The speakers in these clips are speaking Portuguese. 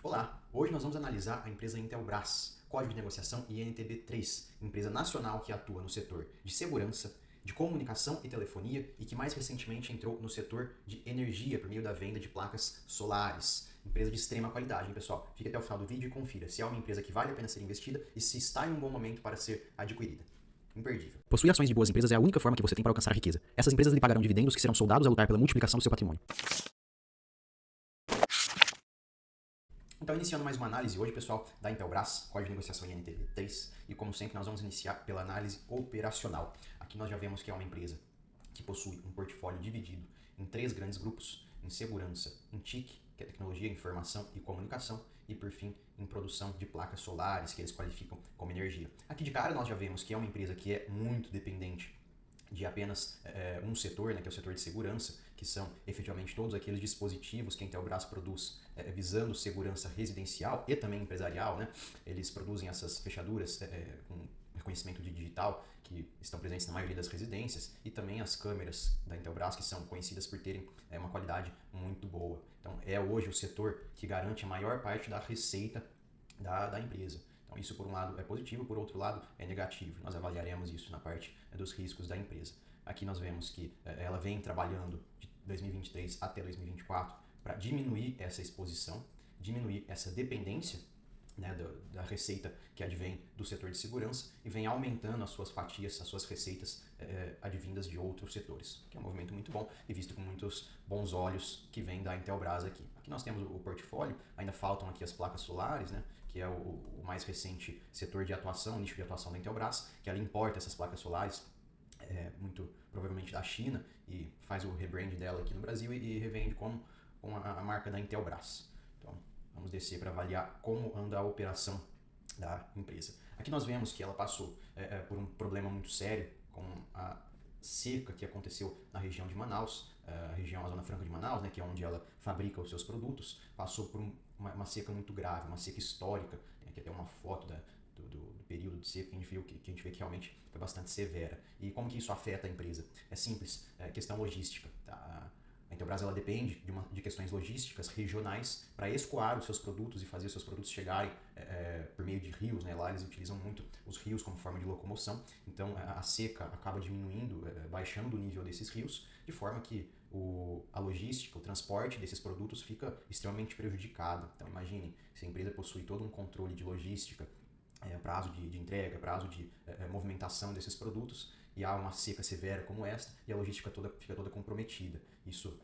Olá, hoje nós vamos analisar a empresa Intelbras, código de negociação INTB3, empresa nacional que atua no setor de segurança, de comunicação e telefonia e que mais recentemente entrou no setor de energia por meio da venda de placas solares. Empresa de extrema qualidade, hein, pessoal? Fique até o final do vídeo e confira se é uma empresa que vale a pena ser investida e se está em um bom momento para ser adquirida. Imperdível. Possuir ações de boas empresas é a única forma que você tem para alcançar a riqueza. Essas empresas lhe pagarão dividendos que serão soldados a lutar pela multiplicação do seu patrimônio. Então, iniciando mais uma análise hoje, pessoal, da Intelbras, código de negociação INTB3, e como sempre nós vamos iniciar pela análise operacional. Aqui nós já vemos que é uma empresa que possui um portfólio dividido em 3 grandes grupos, em segurança, em TIC, que é tecnologia, informação e comunicação, e por fim, em produção de placas solares, que eles qualificam como energia. Aqui de cara nós já vemos que é uma empresa que é muito dependente de apenas um setor, né, que é o setor de segurança, que são efetivamente todos aqueles dispositivos que a Intelbras produz visando segurança residencial e também empresarial, né? Eles produzem essas fechaduras com reconhecimento de digital que estão presentes na maioria das residências e também as câmeras da Intelbras que são conhecidas por terem uma qualidade muito boa. Então é hoje o setor que garante a maior parte da receita da empresa. Então isso por um lado é positivo, por outro lado é negativo. Nós avaliaremos isso na parte dos riscos da empresa. Aqui nós vemos que ela vem trabalhando de 2023 até 2024 para diminuir essa exposição, diminuir essa dependência, né, da receita que advém do setor de segurança e vem aumentando as suas fatias, as suas receitas advindas de outros setores, que é um movimento muito bom e visto com muitos bons olhos que vem da Intelbras aqui. Aqui nós temos o portfólio, ainda faltam aqui as placas solares, né, que é o mais recente setor de atuação, nicho de atuação da Intelbras, que ela importa essas placas solares muito provavelmente da China e faz o rebrand dela aqui no Brasil e revende com a marca da Intelbras. Então, vamos descer para avaliar como anda a operação da empresa. Aqui nós vemos que ela passou por um problema muito sério com a seca que aconteceu na região de Manaus, a Zona Franca de Manaus, né, que é onde ela fabrica os seus produtos, passou por uma seca muito grave, uma seca histórica. Tem aqui até uma foto do período de seca que a gente vê que realmente foi bastante severa. E como que isso afeta a empresa? É simples, questão logística. Tá? A Intelbras ela depende de questões logísticas regionais para escoar os seus produtos e fazer os seus produtos chegarem por meio de rios, né? Lá eles utilizam muito os rios como forma de locomoção, então a seca acaba diminuindo, baixando o nível desses rios, de forma que a logística, o transporte desses produtos fica extremamente prejudicado. Então imaginem, se a empresa possui todo um controle de logística, prazo de entrega, prazo de movimentação desses produtos, e há uma seca severa como esta, e a logística fica toda comprometida. Isso,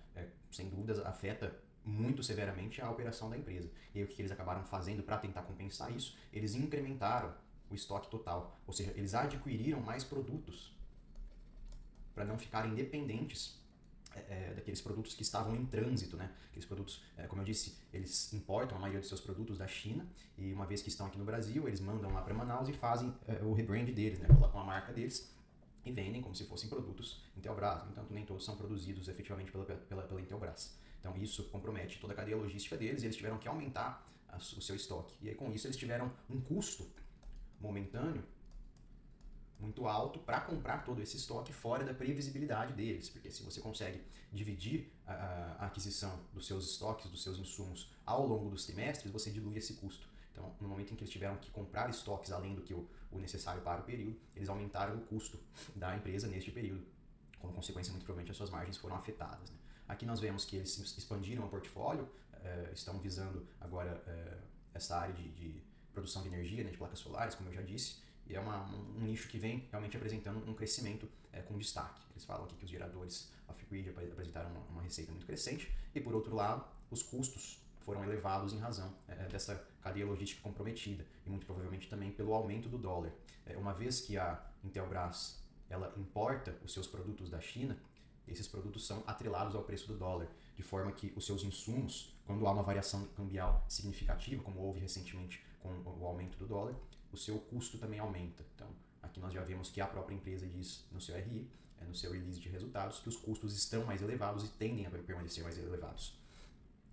sem dúvidas, afeta muito severamente a operação da empresa. E aí, o que eles acabaram fazendo para tentar compensar isso? Eles incrementaram o estoque total, ou seja, eles adquiriram mais produtos para não ficarem dependentes daqueles produtos que estavam em trânsito, né? Aqueles produtos, como eu disse, eles importam a maioria dos seus produtos da China e uma vez que estão aqui no Brasil, eles mandam lá para Manaus e fazem o rebrand deles, né? Colocam a marca deles e vendem como se fossem produtos Intelbras. No entanto, nem todos são produzidos efetivamente pela Intelbras. Então isso compromete toda a cadeia logística deles e eles tiveram que aumentar o seu estoque. E aí com isso eles tiveram um custo momentâneo muito alto para comprar todo esse estoque fora da previsibilidade deles, porque se você consegue dividir a aquisição dos seus estoques, dos seus insumos ao longo dos trimestres, você dilui esse custo. Então, no momento em que eles tiveram que comprar estoques além do que o necessário para o período, eles aumentaram o custo da empresa neste período. Como consequência, muito provavelmente as suas margens foram afetadas. Né? Aqui nós vemos que eles expandiram o portfólio, estão visando agora essa área de produção de energia, né, de placas solares, como eu já disse, e é um nicho que vem realmente apresentando um crescimento com destaque. Eles falam aqui que os geradores off-grid apresentaram uma receita muito crescente e, por outro lado, os custos foram elevados em razão dessa cadeia logística comprometida e muito provavelmente também pelo aumento do dólar. Uma vez que a Intelbras ela importa os seus produtos da China, esses produtos são atrelados ao preço do dólar, de forma que os seus insumos, quando há uma variação cambial significativa, como houve recentemente com o aumento do dólar, o seu custo também aumenta. Então, aqui nós já vemos que a própria empresa diz no seu RI, no seu release de resultados, que os custos estão mais elevados e tendem a permanecer mais elevados.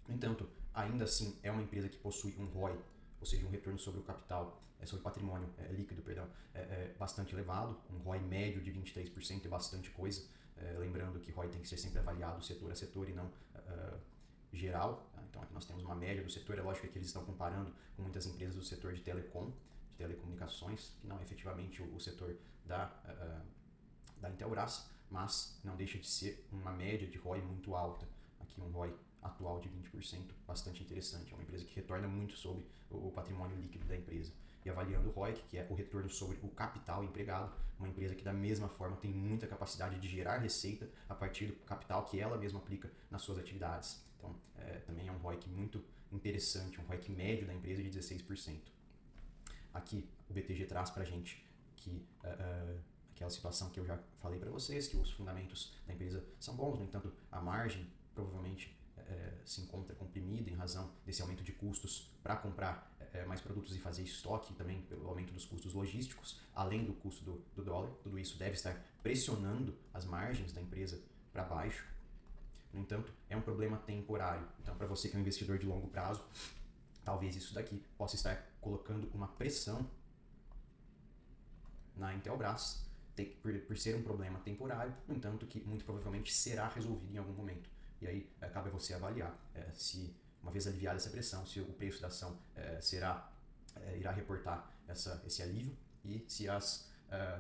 No entanto, ainda assim, é uma empresa que possui um ROI, ou seja, um retorno sobre o capital, sobre o patrimônio líquido, bastante elevado, um ROI médio de 23% é bastante coisa, lembrando que ROI tem que ser sempre avaliado setor a setor e não geral. Tá? Então aqui nós temos uma média do setor, é lógico que eles estão comparando com muitas empresas do setor de telecomunicações, que não é efetivamente o setor da Intelbras, mas não deixa de ser uma média de ROI muito alta. Aqui um ROI atual de 20%, bastante interessante. É uma empresa que retorna muito sobre o patrimônio líquido da empresa. E avaliando o ROIC, que é o retorno sobre o capital empregado, uma empresa que da mesma forma tem muita capacidade de gerar receita a partir do capital que ela mesma aplica nas suas atividades. Então, também é um ROIC muito interessante, um ROIC médio da empresa de 16%. Aqui o BTG traz para a gente que aquela situação que eu já falei para vocês, que os fundamentos da empresa são bons, no entanto a margem provavelmente se encontra comprimida em razão desse aumento de custos para comprar mais produtos e fazer estoque, também pelo aumento dos custos logísticos, além do custo do dólar. Tudo isso deve estar pressionando as margens da empresa para baixo. No entanto, é um problema temporário. Então, para você que é um investidor de longo prazo, talvez isso daqui possa estar colocando uma pressão na Intelbras, por ser um problema temporário, no entanto que muito provavelmente será resolvido em algum momento. E aí cabe a você avaliar se, uma vez aliviada essa pressão, se o preço da ação irá reportar esse alívio e se as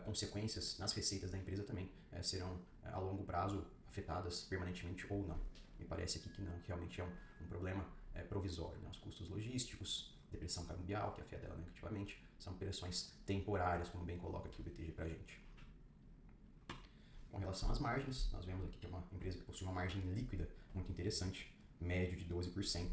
consequências nas receitas da empresa também serão a longo prazo afetadas permanentemente ou não. Me parece aqui que não, que realmente é um problema provisório. Né? Os custos logísticos, depressão cambial, que afeta ela negativamente, são pressões temporárias, como bem coloca aqui o BTG pra gente. Com relação às margens, nós vemos aqui que é uma empresa que possui uma margem líquida muito interessante, médio de 12%.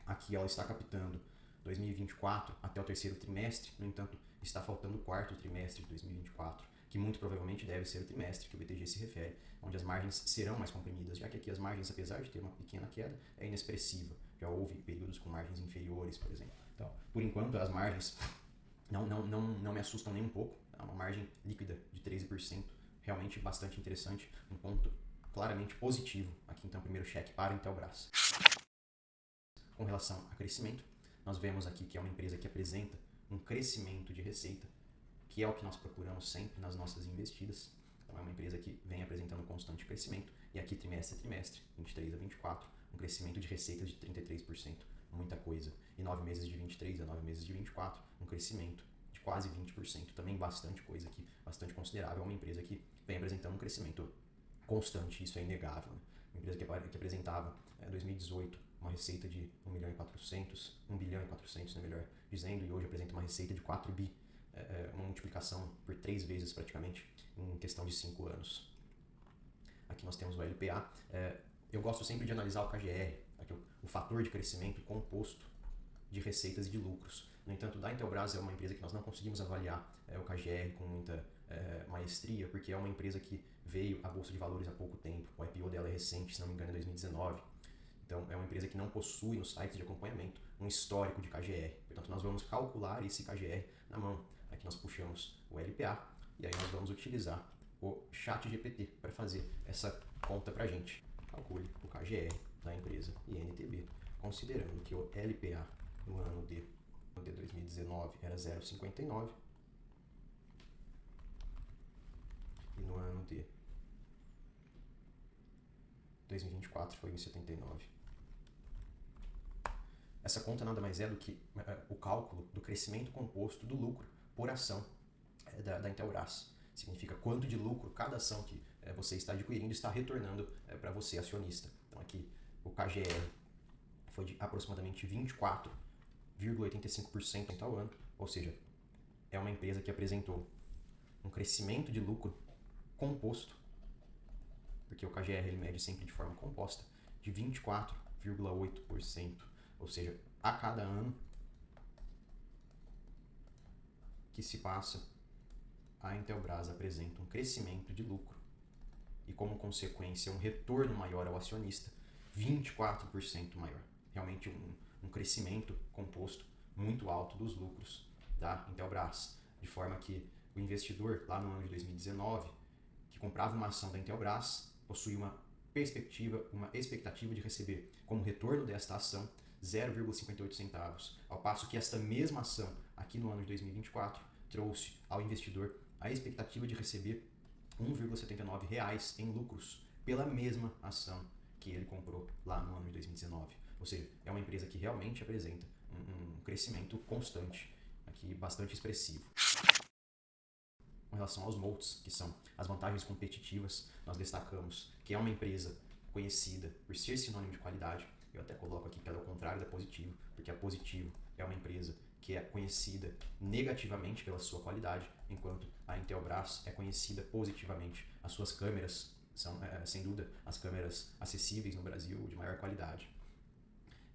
Aqui ela está captando 2024 até o terceiro trimestre, no entanto, está faltando o quarto trimestre de 2024, que muito provavelmente deve ser o trimestre que o BTG se refere, onde as margens serão mais comprimidas, já que aqui as margens, apesar de ter uma pequena queda, é inexpressiva. Já houve períodos com margens inferiores, por exemplo. Então, por enquanto, as margens não me assustam nem um pouco. É uma margem líquida de 13%, realmente bastante interessante, um ponto claramente positivo. Aqui então, primeiro cheque para a Intelbras. Com relação a crescimento, nós vemos aqui que é uma empresa que apresenta um crescimento de receita, que é o que nós procuramos sempre nas nossas investidas. Então é uma empresa que vem apresentando constante crescimento, e aqui trimestre a trimestre, 23 a 24, um crescimento de receitas de 33%, muita coisa. E 9 meses de 23 a 9 meses de 24, um crescimento de quase 20%, também bastante coisa aqui, bastante considerável. É uma empresa que vem apresentando um crescimento constante, isso é inegável. Né? Uma empresa que apresentava em 2018 uma receita de 1 bilhão e 400, 1 bilhão e 400, né, melhor dizendo, e hoje apresenta uma receita de 4 bi, uma multiplicação por 3 vezes praticamente em questão de 5 anos. Aqui nós temos o LPA. Eu gosto sempre de analisar o KGR, aqui o fator de crescimento composto de receitas e de lucros. No entanto, da Intelbras é uma empresa que nós não conseguimos avaliar o KGR com muita maestria, porque é uma empresa que veio à Bolsa de Valores há pouco tempo. O IPO dela é recente, se não me engano, em 2019. Então, é uma empresa que não possui nos sites de acompanhamento um histórico de KGR. Portanto, nós vamos calcular esse KGR na mão. Aqui nós puxamos o LPA e aí nós vamos utilizar o ChatGPT para fazer essa conta para a gente. Calcule o KGR da empresa INTB, considerando que o LPA no ano de 2019 era 0,59 e no ano de 2024 foi 1,79. Essa conta nada mais é do que o cálculo do crescimento composto do lucro por ação da Intelbras. Significa quanto de lucro cada ação que você está adquirindo está retornando para você, acionista. Então aqui o KGR foi de aproximadamente 24,85% ao ano, ou seja, é uma empresa que apresentou um crescimento de lucro composto, porque o KGR ele mede sempre de forma composta, de 24,8%. Ou seja, a cada ano que se passa, a Intelbras apresenta um crescimento de lucro e, como consequência, um retorno maior ao acionista, 24% maior. Realmente um crescimento composto muito alto dos lucros da Intelbras, de forma que o investidor, lá no ano de 2019, que comprava uma ação da Intelbras, possui uma expectativa de receber como retorno desta ação 0,58 centavos, ao passo que esta mesma ação, aqui no ano de 2024, trouxe ao investidor a expectativa de receber R$ 1,79 em lucros pela mesma ação que ele comprou lá no ano de 2019. Ou seja, é uma empresa que realmente apresenta um crescimento constante, aqui bastante expressivo. Com relação aos moats, que são as vantagens competitivas, nós destacamos que é uma empresa conhecida por ser sinônimo de qualidade. Eu até coloco aqui que ela é o contrário da Positivo, porque a Positivo é uma empresa que é conhecida negativamente pela sua qualidade, enquanto a Intelbras é conhecida positivamente. As suas câmeras são, sem dúvida, as câmeras acessíveis no Brasil de maior qualidade.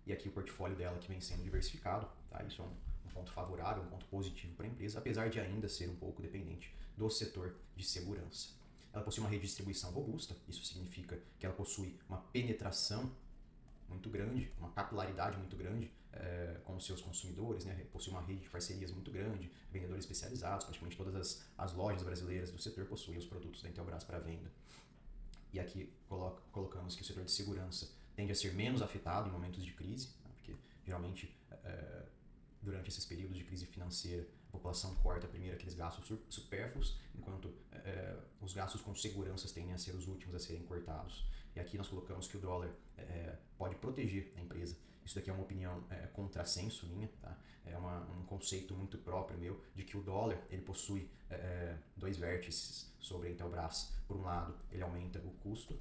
E aqui o portfólio dela que vem sendo diversificado, tá? Isso é um ponto favorável, um ponto positivo para a empresa, apesar de ainda ser um pouco dependente do setor de segurança. Ela possui uma rede de distribuição robusta, isso significa que ela possui uma penetração muito grande, uma capilaridade muito grande com os seus consumidores, né? Possui uma rede de parcerias muito grande, vendedores especializados, praticamente todas as lojas brasileiras do setor possuem os produtos da Intelbras para venda. E aqui colocamos que o setor de segurança tende a ser menos afetado em momentos de crise, né? Porque geralmente durante esses períodos de crise financeira a população corta primeiro aqueles gastos supérfluos, enquanto os gastos com segurança tendem a ser os últimos a serem cortados. E aqui nós colocamos que o dólar pode proteger a empresa. Isso daqui é uma opinião contrassenso minha, tá? É um conceito muito próprio meu de que o dólar ele possui dois vértices sobre a Intelbras. Por um lado, ele aumenta o custo,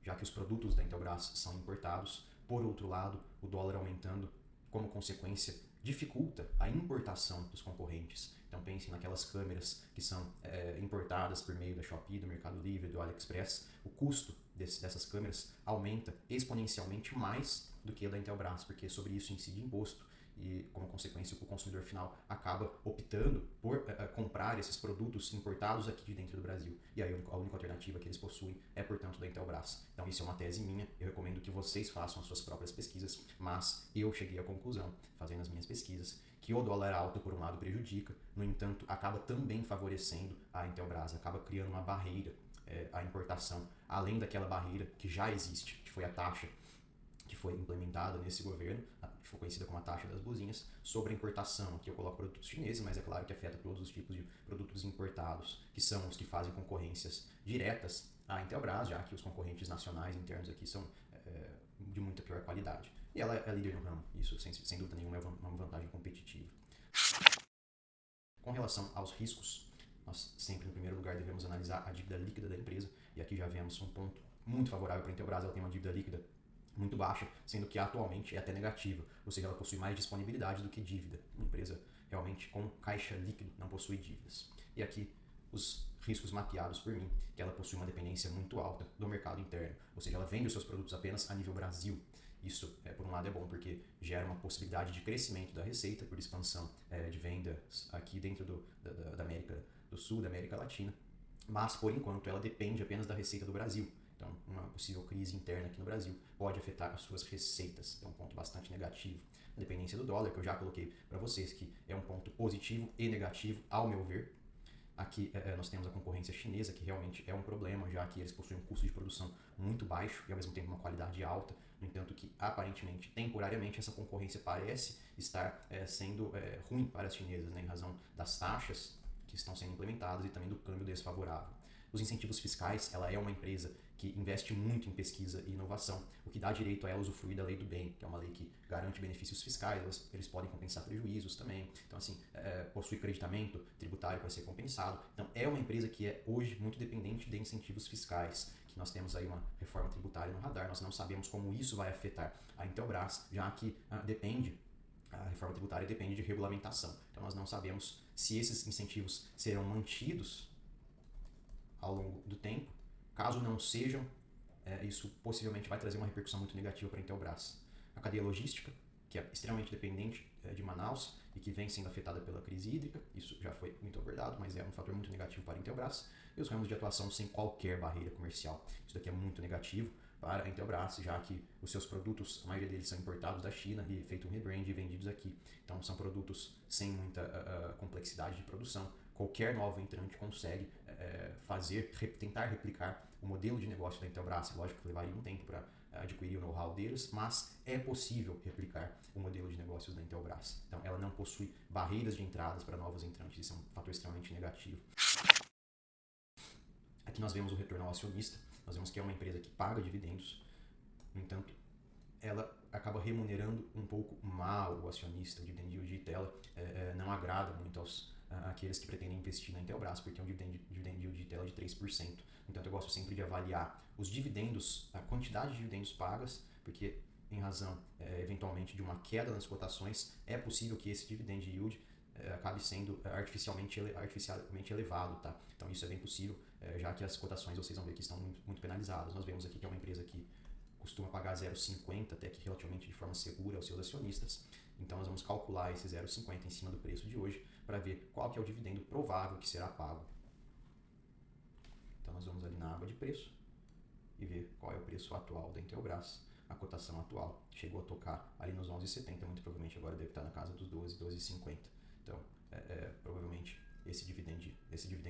já que os produtos da Intelbras são importados. Por outro lado, o dólar aumentando, como consequência, dificulta a importação dos concorrentes. Então pensem naquelas câmeras que são importadas por meio da Shopee, do Mercado Livre, do AliExpress. O custo dessas câmeras aumenta exponencialmente mais do que a da Intelbras, porque sobre isso incide imposto e, como consequência, o consumidor final acaba optando por comprar esses produtos importados aqui de dentro do Brasil. E aí a única alternativa que eles possuem é, portanto, da Intelbras. Então isso é uma tese minha, eu recomendo que vocês façam as suas próprias pesquisas, mas eu cheguei à conclusão, fazendo as minhas pesquisas, que o dólar alto, por um lado, prejudica, no entanto, acaba também favorecendo a Intelbras, acaba criando uma barreira à importação, além daquela barreira que já existe, que foi a taxa que foi implementada nesse governo, que foi conhecida como a taxa das blusinhas, sobre a importação. Aqui eu coloco produtos chineses, mas é claro que afeta todos os tipos de produtos importados, que são os que fazem concorrências diretas à Intelbras, já que os concorrentes nacionais internos aqui são de muita pior qualidade. E ela é líder no ramo, isso sem dúvida nenhuma é uma vantagem competitiva. Com relação aos riscos, nós sempre, em primeiro lugar, devemos analisar a dívida líquida da empresa, e aqui já vemos um ponto muito favorável para a Intelbras, ela tem uma dívida líquida muito baixa, sendo que atualmente é até negativa, ou seja, ela possui mais disponibilidade do que dívida. Uma empresa realmente com caixa líquido, não possui dívidas. E aqui os riscos mapeados por mim, que ela possui uma dependência muito alta do mercado interno, ou seja, ela vende os seus produtos apenas a nível Brasil. Isso, por um lado, é bom porque gera uma possibilidade de crescimento da receita por expansão de vendas aqui dentro da América do Sul, da América Latina, mas, por enquanto, ela depende apenas da receita do Brasil. Então, uma possível crise interna aqui no Brasil pode afetar as suas receitas. É um ponto bastante negativo. A dependência do dólar, que eu já coloquei para vocês, que é um ponto positivo e negativo, ao meu ver. Aqui nós temos a concorrência chinesa, que realmente é um problema, já que eles possuem um custo de produção muito baixo e, ao mesmo tempo, uma qualidade alta. No entanto, que, aparentemente, temporariamente, essa concorrência parece estar sendo ruim para as chinesas, né, em razão das taxas que estão sendo implementadas e também do câmbio desfavorável. Os incentivos fiscais, ela é uma empresa que investe muito em pesquisa e inovação, o que dá direito a ela usufruir da lei do bem, que é uma lei que garante benefícios fiscais, eles podem compensar prejuízos também, então assim, possui creditamento tributário para ser compensado, então é uma empresa que é hoje muito dependente de incentivos fiscais, que nós temos aí uma reforma tributária no radar, nós não sabemos como isso vai afetar a Intelbras, já que a reforma tributária depende de regulamentação, então nós não sabemos se esses incentivos serão mantidos ao longo do tempo. Caso não sejam, isso possivelmente vai trazer uma repercussão muito negativa para a Intelbras. A cadeia logística, que é extremamente dependente de Manaus e que vem sendo afetada pela crise hídrica, isso já foi muito abordado, mas é um fator muito negativo para a Intelbras. E os ramos de atuação sem qualquer barreira comercial. Isso daqui é muito negativo para a Intelbras, já que os seus produtos, a maioria deles são importados da China e feito um rebrand e vendidos aqui. Então são produtos sem muita complexidade de produção. Qualquer novo entrante consegue tentar replicar o modelo de negócio da Intelbras. Lógico que levaria um tempo para adquirir o know-how deles, mas é possível replicar o modelo de negócios da Intelbras. Então ela não possui barreiras de entradas para novos entrantes, isso é um fator extremamente negativo. Aqui nós vemos o retorno ao acionista, nós vemos que é uma empresa que paga dividendos, No entanto, ela acaba remunerando um pouco mal o acionista. O dividend yield de Tela não agrada muito aqueles que pretendem investir na Intelbras, porque é um dividend yield de Tela de 3%. Então eu gosto sempre de avaliar os dividendos, a quantidade de dividendos pagas, porque em razão eventualmente de uma queda nas cotações, é possível que esse dividend yield acabe sendo artificialmente elevado, tá? Então isso é bem possível, já que as cotações vocês vão ver que estão muito penalizadas. Nós vemos aqui que é uma empresa que costuma pagar 0,50 até que relativamente de forma segura aos seus acionistas. Então nós vamos calcular esse 0,50 em cima do preço de hoje para ver qual que é o dividendo provável que será pago. Então nós vamos ali na aba de preço e ver qual é o preço atual da Intelbras. A cotação atual chegou a tocar ali nos 11,70, muito provavelmente agora deve estar na casa dos 12,50. Então, provavelmente esse dividendo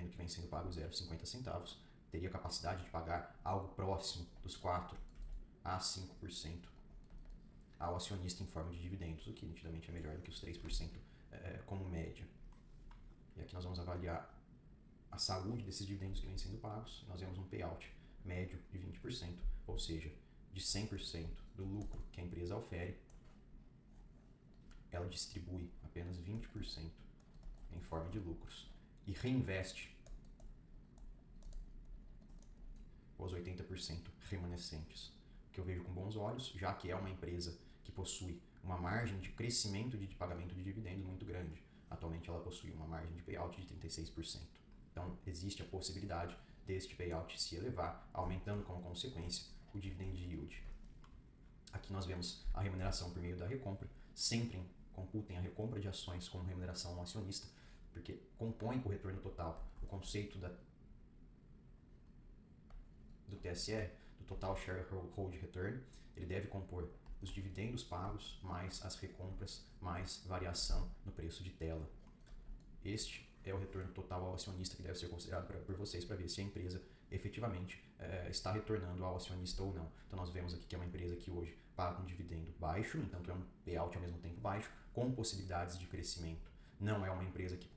que vem sendo pago 0,50 centavos teria capacidade de pagar algo próximo dos 4 a 5% ao acionista em forma de dividendos, o que nitidamente é melhor do que os 3% como média. E aqui nós vamos avaliar a saúde desses dividendos que vêm sendo pagos. Nós vemos um payout médio de 20%, ou seja, de 100% do lucro que a empresa ofere, ela distribui apenas 20% em forma de lucros e reinveste os 80% remanescentes, que eu vejo com bons olhos, já que é uma empresa que possui uma margem de crescimento de pagamento de dividendos muito grande. Atualmente ela possui uma margem de payout de 36%. Então existe a possibilidade deste payout se elevar, aumentando como consequência o dividend yield. Aqui nós vemos a remuneração por meio da recompra. Sempre computem a recompra de ações como remuneração ao acionista, porque compõe o retorno total. O conceito do TSR, do Total Shareholder Return, ele deve compor os dividendos pagos, mais as recompras, mais variação no preço de tela. Este é o retorno total ao acionista que deve ser considerado por vocês para ver se a empresa efetivamente está retornando ao acionista ou não. Então nós vemos aqui que é uma empresa que hoje paga um dividendo baixo, no entanto é um payout ao mesmo tempo baixo, com possibilidades de crescimento. Não é uma empresa que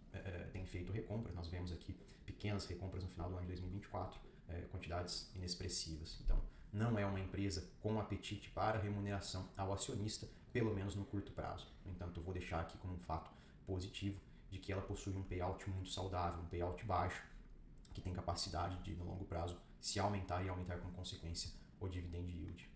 tem feito recompras, nós vemos aqui pequenas recompras no final do ano de 2024, quantidades inexpressivas. Então não é uma empresa com apetite para remuneração ao acionista, pelo menos no curto prazo. No entanto, eu vou deixar aqui como um fato positivo de que ela possui um payout muito saudável, um payout baixo, que tem capacidade de, no longo prazo, se aumentar e aumentar como consequência o dividend yield.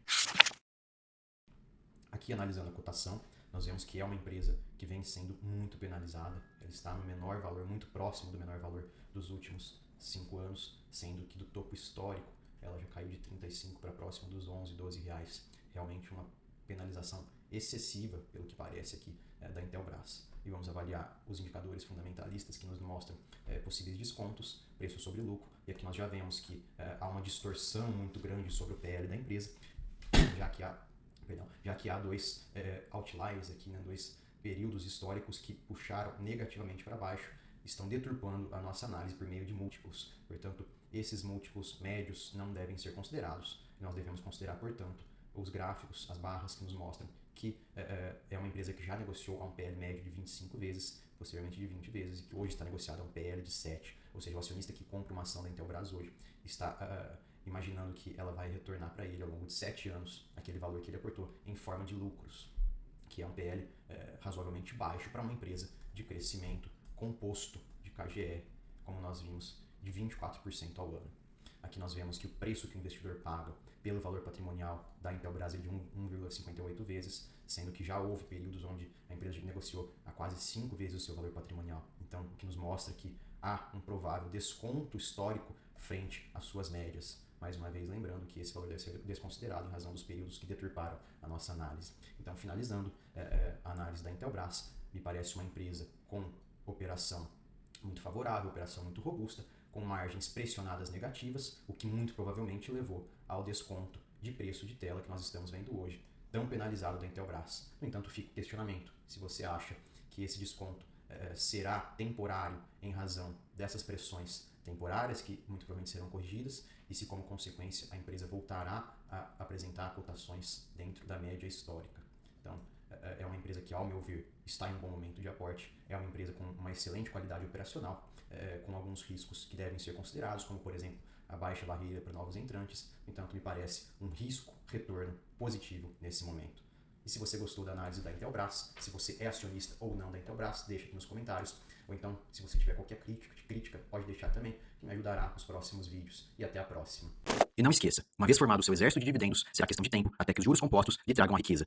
Aqui, analisando a cotação, nós vemos que é uma empresa que vem sendo muito penalizada. Ela está no menor valor, muito próximo do menor valor dos últimos 5 anos, sendo que do topo histórico ela já caiu de 35 para próximo dos 11, 12 reais. Realmente uma penalização excessiva, pelo que parece aqui, da Intelbras. E vamos avaliar os indicadores fundamentalistas que nos mostram possíveis descontos, preço sobre lucro, e aqui nós já vemos que há uma distorção muito grande sobre o PL da empresa, já que há dois outliers aqui, né, dois períodos históricos que puxaram negativamente para baixo, estão deturpando a nossa análise por meio de múltiplos. Portanto, esses múltiplos médios não devem ser considerados. Nós devemos considerar, portanto, os gráficos, as barras que nos mostram que é uma empresa que já negociou a um PL médio de 25 vezes, posteriormente de 20 vezes, e que hoje está negociado a um PL de 7. Ou seja, o acionista que compra uma ação da Intelbras hoje está imaginando que ela vai retornar para ele ao longo de 7 anos aquele valor que ele aportou em forma de lucros, que é um PL razoavelmente baixo para uma empresa de crescimento composto de KGR, como nós vimos, de 24% ao ano. Aqui nós vemos que o preço que o investidor paga pelo valor patrimonial da Intelbras é de 1,58 vezes, sendo que já houve períodos onde a empresa negociou a quase 5 vezes o seu valor patrimonial. Então, o que nos mostra que há um provável desconto histórico frente às suas médias. Mais uma vez, lembrando que esse valor deve ser desconsiderado em razão dos períodos que deturparam a nossa análise. Então, finalizando a análise da Intelbras, me parece uma empresa com operação muito favorável, operação muito robusta, com margens pressionadas negativas, o que muito provavelmente levou ao desconto de preço de tela que nós estamos vendo hoje, tão penalizado da Intelbras. No entanto, fica o questionamento se você acha que esse desconto será temporário em razão dessas pressões temporárias, que muito provavelmente serão corrigidas, e se como consequência a empresa voltará a apresentar cotações dentro da média histórica. Então, é uma empresa que, ao meu ver, está em um bom momento de aporte, é uma empresa com uma excelente qualidade operacional, com alguns riscos que devem ser considerados, como, por exemplo, a baixa barreira para novos entrantes, então me parece um risco-retorno positivo nesse momento. E se você gostou da análise da Intelbras, se você é acionista ou não da Intelbras, deixa aqui nos comentários. Ou então, se você tiver qualquer crítica, pode deixar também, que me ajudará nos próximos vídeos. E até a próxima. E não esqueça, uma vez formado o seu exército de dividendos, será questão de tempo até que os juros compostos lhe tragam a riqueza.